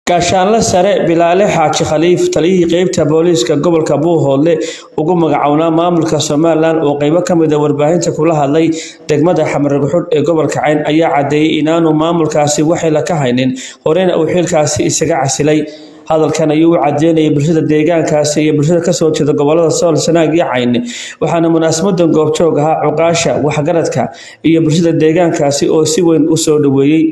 gaashaanle sare Bilaale Xaaji Khaliif taliyihii qaybta booliiska gobolka Buuhoodle ugu magacawnaa maamulka Soomaaliland oo qaybo kamid ah warbaahinta kula hadlay degmada Xamarguxud ee gobolka Cayn ayaa cadeeyay inaanu maamulkaasi waxay la ka haynin horena uu xilkaasi isaga casilay hadalkan ayuu cadeynayay bulshada deegaankaasi iyo bulshada ka soo jeeda gobolada Sool Sanaag iyo Cayn waxaana munaasabadan goobjoog ahaa cuqaasha waxgaradka iyo bulshada deegaankaasi oo si weyn u soo dhaweeyay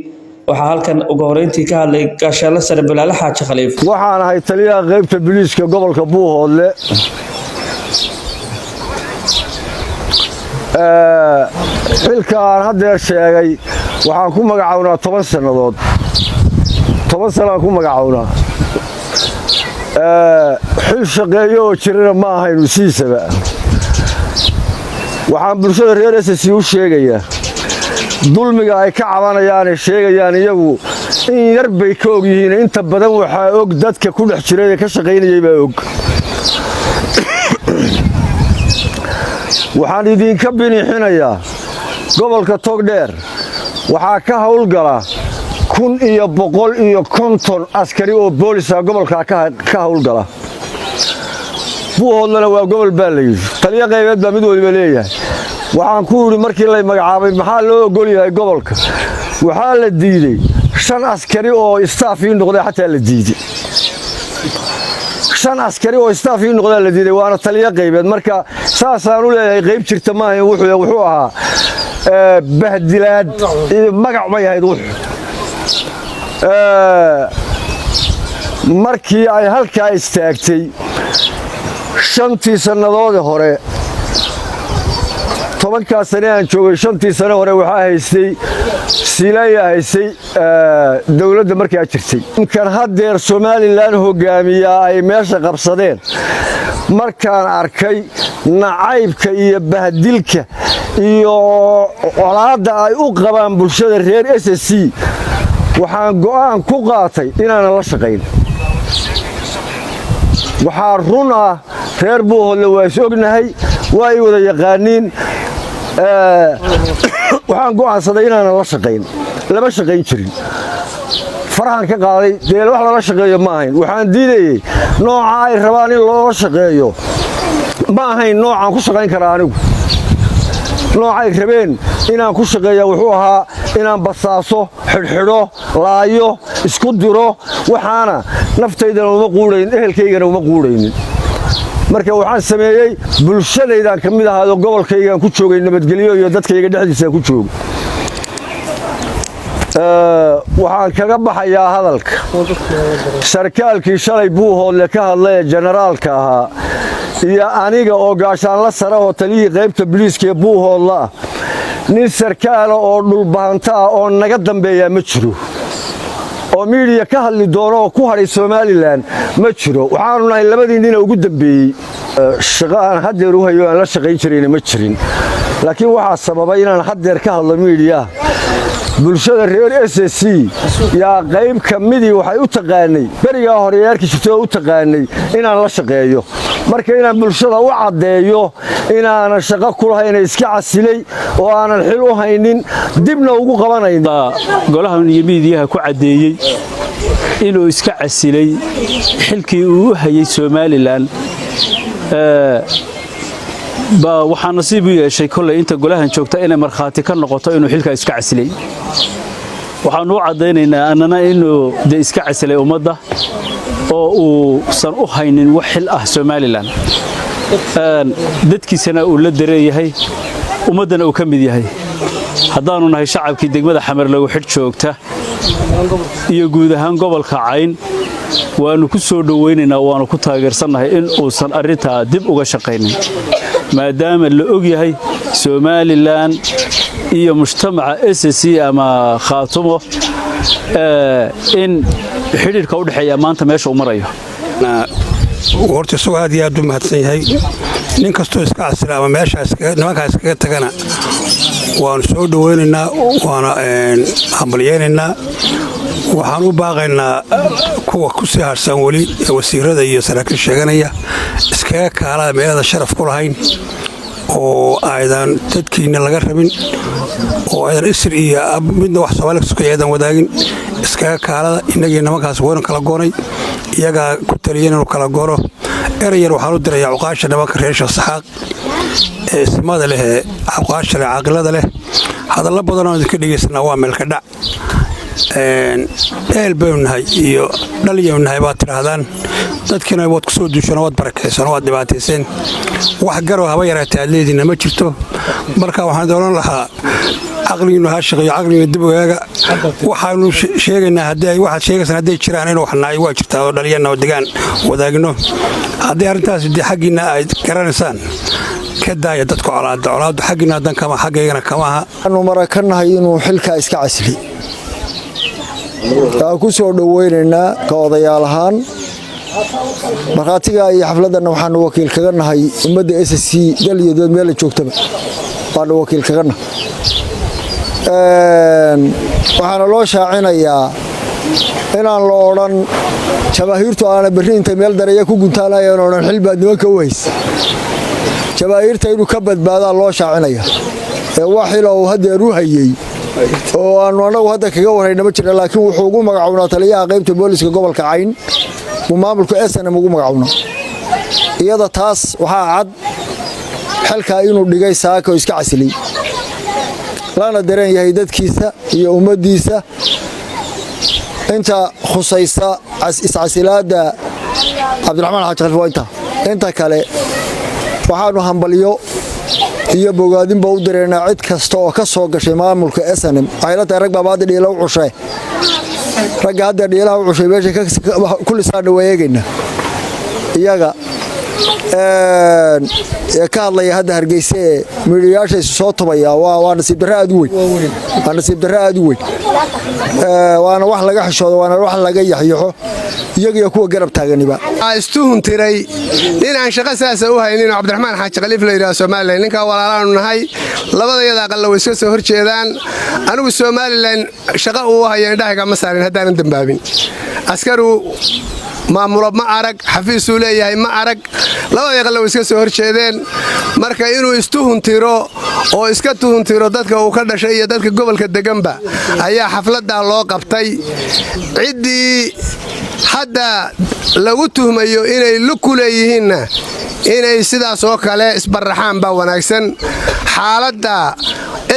waxa halkan ugu horeyntii ka hadlay gaashaanle sare Bilaale Xaaji Khaliif waxaan ahay taliyaha qaybta booliiska gobolka Buuhoodle xilkaan hadda sheegay waxaan ku magacawnaa 10 sanadood 10 sano ku magacawnaa xil shaqeeyo oo jirana ma ahaynu siisaba waxaan bulshada reer SSC u sheegayaa dulmiga ay ka cabanayaan sheegayaan iyagu in yar bay ka og yihiin inta badan waxa og dadka ku dhex jiray ee ka shaqeynayay baa og waxaan idin ka binixinayaa gobolka Togdheer waxa ka hawlgala 1,150 askari oo boolis ah gobolka ka hawlgala Buuhoodlana waa gobol baalay taliya qaybeed baa mid waliba leeyahay waxaan ku yiri markii la magacaabay maxaa loo ogol yahay gobolka waxa la diiday 5 askari oo staff ii noqday xataa la diiday 5 askari oo staff ii noqday la diiday waana taliya qaybeed marka saasaan u leeyahay qayb jirta ma ahayn wuxuu ahaa bahdilaad magac ma yahay markii ay halka istaagtay 5 sanadood hore 10 sano aan joogay 5 sano hore waxa haystay Silaaya haystay dawladda markii ay jirtay kan hadeer Soomaaliland hogaamiya ay meesha qabsadeen markaan arkay nacaybka iyo bahdilka iyo colaadda ay u qabaan bulshada reer SSC waxaan go'aan ku qaatay inaan la shaqeyn waxa run ah reer Buuhoodle waa ognahay way wada yaqaaniin waxaan go'aansaday inaan la shaqeyn lama shaqeyn jirin farahan ka qaaday deel wax la shaqeeyo ma ahayn waxaan diidayay nooca ay rabaan in loo shaqeeyo ma ahayn noocan ku shaqeyn kara anigu noocay rabeen inaan ku shaqeeyo wuxuu ahaa inaan basaaso xidhxidho laayo isku diro waxaana naftayda uma quureyn ehelkaygana uma quureynin marka waxaan sameeyay bulshadaydan kamid ahaado gobolkaygan ku joogay nabadgelyo iyo dadkayga dhexdiisa ku joog waxaan kaga baxayaa hadalka sarkaalkii shalay Buuhoodle ka hadlay generaalka ahaa iyo aniga oo gaashaanle sare oo taliyihii qaybta booliiska ee Buuhoodle nin sarkaal oo dhulbaanta oo naga dambeeya ma jiro oo media ka hadli doono oo ku haray Soomaaliland ma jiro waxaanu nahay labadii nin ugu dambeeyay shaqaan hadeer u hayo aan la shaqeyn jirin ma jirin laakiin waxa sababay inaan hadeer ka hadlo media bulshada reer SSC yaa qayb kamidii waxay u taqaanay bariga horeeyarkii shaqo u taqaanay inaan la shaqeeyo marka inaan bulshada u cadeeyo inaan shaqo ku lahayn iska casilay oo aanan xil u haynin dibna ugu qabanayn golaha meediyaha ku cadeeyay inuu iska casilay xilkii uu hayay Soomaaliland waxaan nasiib u yeeshay kulay inta golahan joogta inay marxaati ka noqoto inuu xilka iska casilay waxaan u cadeynaynaa annana inuu iska casilay ummadda oo uu san u haynin wax xil ah Soomaaliland dadkiisana uu la dareeyahay ummadana uu ka mid yahay haddaanu nahay shacabkii degmada Xamarguxud joogta iyo guud ahaan gobolka Cayn waanu ku soo dhaweynaynaa waanu ku taageersanahay in uusan arinta dib uga shaqeynin maadaama la og yahay Soomaaliland iyo mujtamaca SSC ama Khaatumo in xiriirka u dhaxeeya maanta meesha uu marayo horta soo aad iyo aad u mahadsan yahay nin kastoo iska casila ama meeshaas nimankaas kaga tagana waanu soo dhaweynaynaa waana hambalyeynaa waxaan u baaqaynaa kuwa ku sii harsan wali wasiirada iyo saraakiil sheeganaya iskaga kaalada meelada sharaf ku lahayn oo aydan dadkiina laga rabin oo aydan isir iyo midna wax Soomaaliyeed isku yeedan wadaagin iskaga kaalada innagii nimankaas waynu kala goonay iyagaa ku taliyeen inuu kala goro erayar waxaan u dirayaa cuqaasha nimanka reer Sheekh Saxaaq ee ismada leh cuqaasha leh caaqilada leh hadallo badan oo idinka dhageysanaa waa meelka dhac eel baynahay iyo dhaliyanahay baad tirahdaan dadkina waad ku soo duushana waad barakaysan waad dhibaatayseen wax garo haba yaraatay aad leediina ma jirto marka waxaan dooran lahaa aqligiinu ha shaqeeyo aqligiinu dib ugaga waxaanu sheegaynaa haddii waxaad sheegaysan hadday jiraan inuu waxnaay waa jirtaa oo dhaliyana oo degaan wadaagno haddii arrintaas dii xaggiina ay garanaysaan ka daaya dadku colaadu xaggiina dan kama xaggeygana kama aha aanu marakanahay inuu xilka iska casli ku soo dhaweynaynaa ka odayaal ahaan markhaatiga iyo xafladana waxaanu wakiil kaga nahay ummadda SSC daliyadood meel joogtaba waanu wakiil kaga nahay waxaana loo shaacinayaa inaan la odhan jabaahiirtu aana berri intay meel dareeya ku guntaanayaan oo dhan xilbaad nimanka u haysa jabaahiirta inuu ka badbaadaa loo shaacinaya waa xil oo hadeer u hayay oo aanu anagu hadda kaga warayna ma jirna laakiin wuxuu ugu magacawnaa taliyaha qaybta booliska gobolka Cayn uu maamulka SNM ugu magacawnaa iyada taas waxaa cad xilka inuu dhigay saako iska casilay lana dareen yahay dadkiisa iyo ummadiisa inta khusaysa iscasilaada Cabdiraxmaan Xaaji Khaliif inta kale waxaanu hambaliyo iyo bogaadinba u dareernaa cid kasta oo ka soo gashay maamulka SNM ayladda rag babaadi dhiila u cushay rag hadda dhiilaha u cushay meesha kulli saana wayeegayna iyaga ka hadlaya hadda Hargeysa midiyaasha soo tobaya waa nasiib darro aad u weyn waana wax laga xishoodo waana wax laga yaxyaxo iyaga kuwa garab taaganiba istuhun tiray inaan shaqo saasa u haynin Cabdiraxmaan Xaaji Khaliif la yiraahdo Soomaaliland ninka walaalaanu nahay labadayada aqal way iska soo horjeedaan anigu Soomaaliland shaqo uu hayay dhahiga ma saarin hadaan dambaabin askaru maamulo ma arag xafiis uu leeyahay ma arag labada aqal way iska soo horjeedeen marka inuu istuhun tiro oo iska tuhun tiro dadka uu ka dhashay iyo dadka gobolka deganba ayaa xafladda loo qabtay cidii hadda lagu tuhmayo inay lug leeyihiinna inay sidaas oo kale isbaraxaan ba wanaagsan xaaladda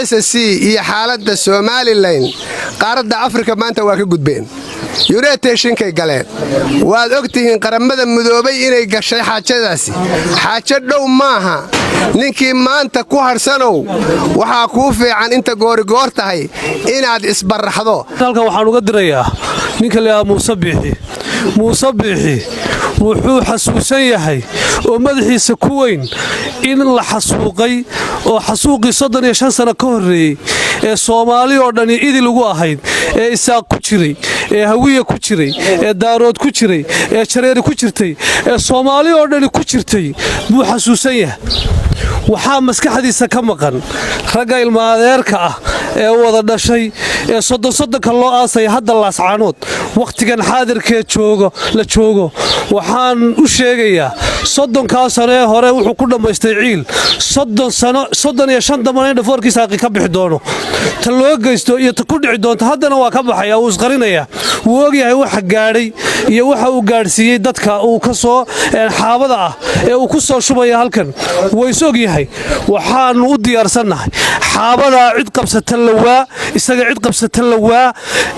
SSC iyo xaaladda Soomaaliland qaaradda Afrika maanta waa ka gudbeen United galeen waad ogtihiin qaramada midoobay inay gashay xaajadaasi xaajo dhow maaha ninkii maanta ku harsanow waxa ku fiican inta goor tahay inaad isbaraxdo halkan waxaan uga dirayaa ninka la Muuse Biixi wuxuu xasuusan yahay oo madaxiisa ku weyn in la xasuuqay oo xasuuqii 35 sano ka horeeyay ee Soomaali oo dhan idil ugu ahayd ee Isaaq ku jiray ee Hawiye ku jiray ee Daarood ku jiray ee Jareer ku jirtay ee Soomaali oo dhan ku jirtay buu xasuusan yahay waxaa maskaxdiisa ka maqan ragga ilmaadeerka ah ee wada dhashay ee 30 loo aasay hadda laascaanood waqtigan xaadirkee la joogo waxaan u sheegayaa 30 sano hore wuxuu ku dhameystay ciil 35 damane dhafoorkiisa ka bixi doono ta loo geysto iyo ta ku dhici doonto haddana waa ka baxaya uu isqarinaya wuu ogyahay waxa gaadhay iyo waxa uu gaarsiiyay dadka uu ka soo xaabada ah ee uu ku soo shubaya halkan way is ogyahay waxaan u diyaarsanahay xaabada cid qabsata lawaa isaga cid qabsata lawaa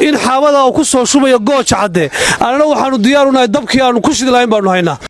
in xaabada uu ku soo shubayo gooja cadde anana waxaanu diyaar u nahay dabkii aanu ku shidi lahayn baanu haynaa